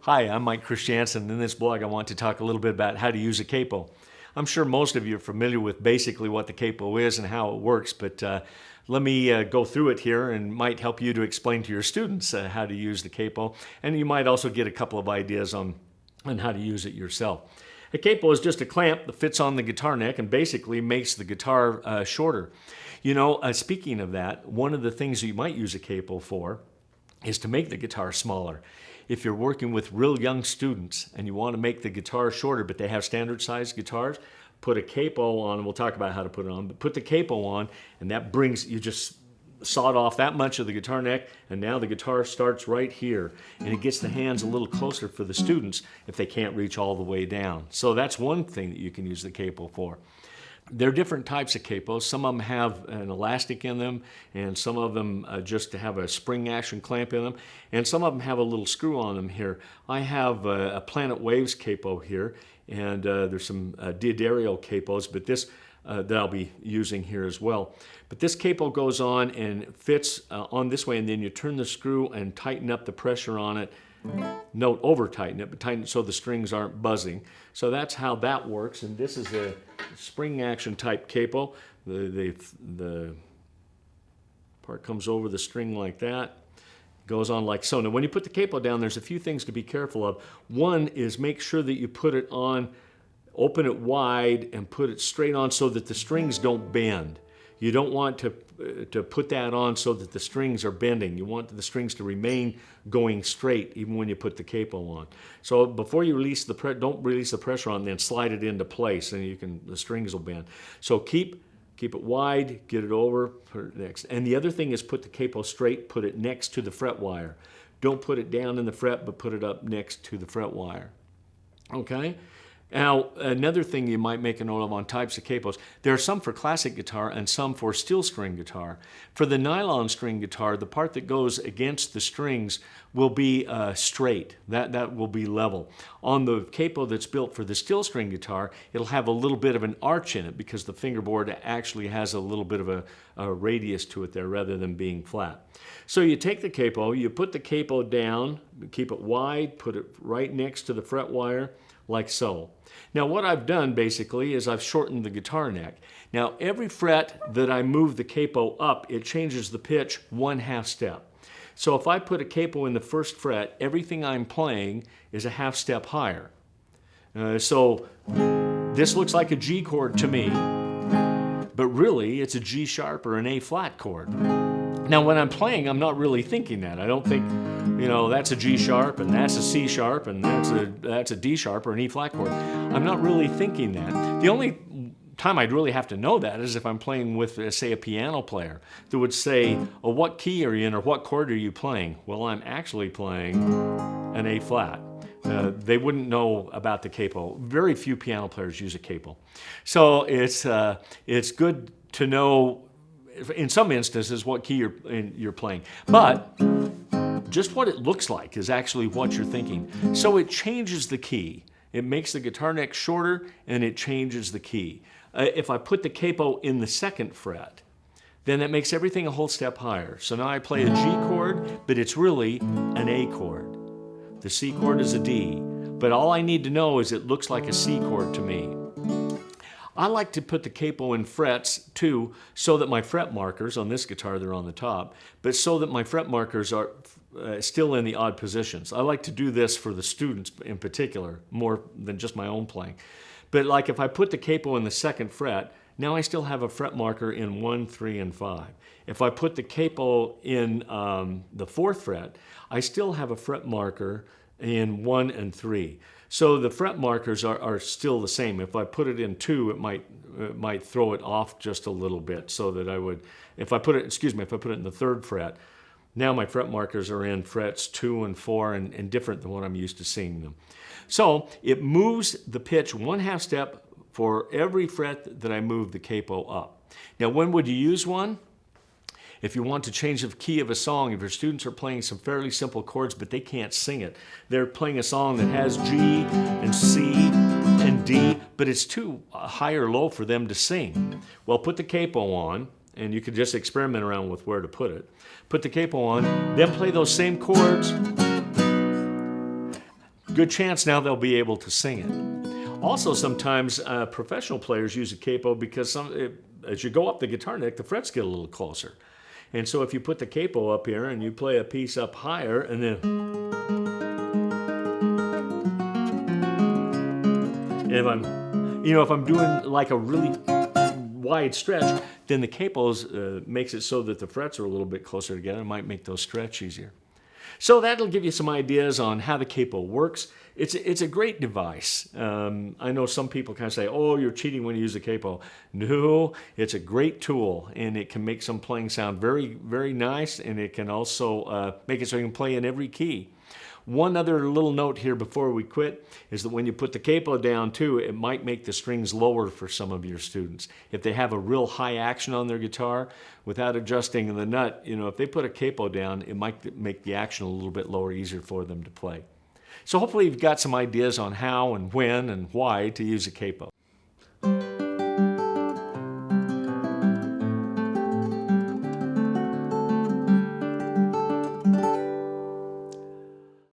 Hi, I'm Mike Christiansen. In this blog, I want to talk a little bit about how to use a capo. I'm sure most of you are familiar with basically what the capo is and how it works, but let me go through it here and might help you to explain to your students how to use the capo, and you might also get a couple of ideas on how to use it yourself. A capo is just a clamp that fits on the guitar neck and basically makes the guitar shorter. You know, speaking of that, one of the things you might use a capo for is to make the guitar smaller. If you're working with real young students and you want to make the guitar shorter, but they have standard sized guitars, put a capo on, and we'll talk about how to put it on, but put the capo on, and that brings, you just sawed off that much of the guitar neck, and now the guitar starts right here, and it gets the hands a little closer for the students if they can't reach all the way down. So that's one thing that you can use the capo for. There are different types of capos. Some of them have an elastic in them, and some of them just have a spring action clamp in them, and some of them have a little screw on them here. I have a Planet Waves capo here, and there's some D'Addario capos, but this that I'll be using here as well. But this capo goes on and fits on this way, and then you turn the screw and tighten up the pressure on it. Don't over tighten it, but tighten it so the strings aren't buzzing. So that's how that works, and this is a spring action type capo. The part comes over the string like that, goes on like so. Now when you put the capo down, there's a few things to be careful of. One is make sure that you put it on, open it wide and put it straight on so that the strings don't bend. You don't want to put that on so that the strings are bending. You want the strings to remain going straight even when you put the capo on. So before you release don't release the pressure on, then slide it into place, and the strings will bend. So keep it wide, get it over, put it next. And the other thing is put the capo straight, put it next to the fret wire. Don't put it down in the fret, but put it up next to the fret wire. Okay? Now, another thing you might make a note of on types of capos, there are some for classic guitar and some for steel string guitar. For the nylon string guitar, the part that goes against the strings will be straight. That will be level. On the capo that's built for the steel string guitar, it'll have a little bit of an arch in it because the fingerboard actually has a little bit of a radius to it there rather than being flat. So you take the capo, you put the capo down, keep it wide, put it right next to the fret wire, like so. Now what I've done basically is I've shortened the guitar neck. Now every fret that I move the capo up, it changes the pitch 1/2 step. So if I put a capo in the first fret, everything I'm playing is a 1/2 step higher. So this looks like a G chord to me, but really it's a G sharp or an A flat chord. Now when I'm playing, I'm not really thinking that. I don't think, that's a G sharp and that's a C sharp and that's a D sharp or an E flat chord. I'm not really thinking that. The only time I'd really have to know that is if I'm playing with, say, a piano player that would say, oh, what key are you in or what chord are you playing? Well, I'm actually playing an A flat. They wouldn't know about the capo. Very few piano players use a capo. So it's good to know in some instances what key you're playing. But just what it looks like is actually what you're thinking. So it changes the key. It makes the guitar neck shorter and it changes the key. If I put the capo in the second fret, then that makes everything a whole step higher. So now I play a G chord, but it's really an A chord. The C chord is a D, but all I need to know is it looks like a C chord to me. I like to put the capo in frets too, so that my fret markers, on this guitar they're on the top, but so that my fret markers are still in the odd positions. I like to do this for the students in particular, more than just my own playing. But like if I put the capo in the second fret, now I still have a fret marker in 1, 3, and 5. If I put the capo in the fourth fret, I still have a fret marker in 1 and 3. So the fret markers are still the same. If I put it in 2, it might throw it off just a little bit, so that I would, if I put it in the third fret, now my fret markers are in frets 2 and 4 and different than what I'm used to seeing them. So it moves the pitch 1/2 step for every fret that I move the capo up. Now when would you use one? If you want to change the key of a song, if your students are playing some fairly simple chords but they can't sing it, they're playing a song that has G and C and D, but it's too high or low for them to sing. Well, put the capo on, and you could just experiment around with where to put it. Put the capo on, then play those same chords, good chance now they'll be able to sing it. Also, sometimes professional players use a capo because as you go up the guitar neck, the frets get a little closer. And so if you put the capo up here and you play a piece up higher, and then if I'm doing like a really wide stretch, then the capos makes it so that the frets are a little bit closer together. It might make those stretch easier. So that'll give you some ideas on how the capo works. It's a great device. I know some people kind of say, oh, you're cheating when you use a capo. No, it's a great tool, and it can make some playing sound very, very nice, and it can also make it so you can play in every key. One other little note here before we quit is that when you put the capo down too, it might make the strings lower for some of your students. If they have a real high action on their guitar, without adjusting the nut, if they put a capo down, it might make the action a little bit lower, easier for them to play. So hopefully you've got some ideas on how and when and why to use a capo.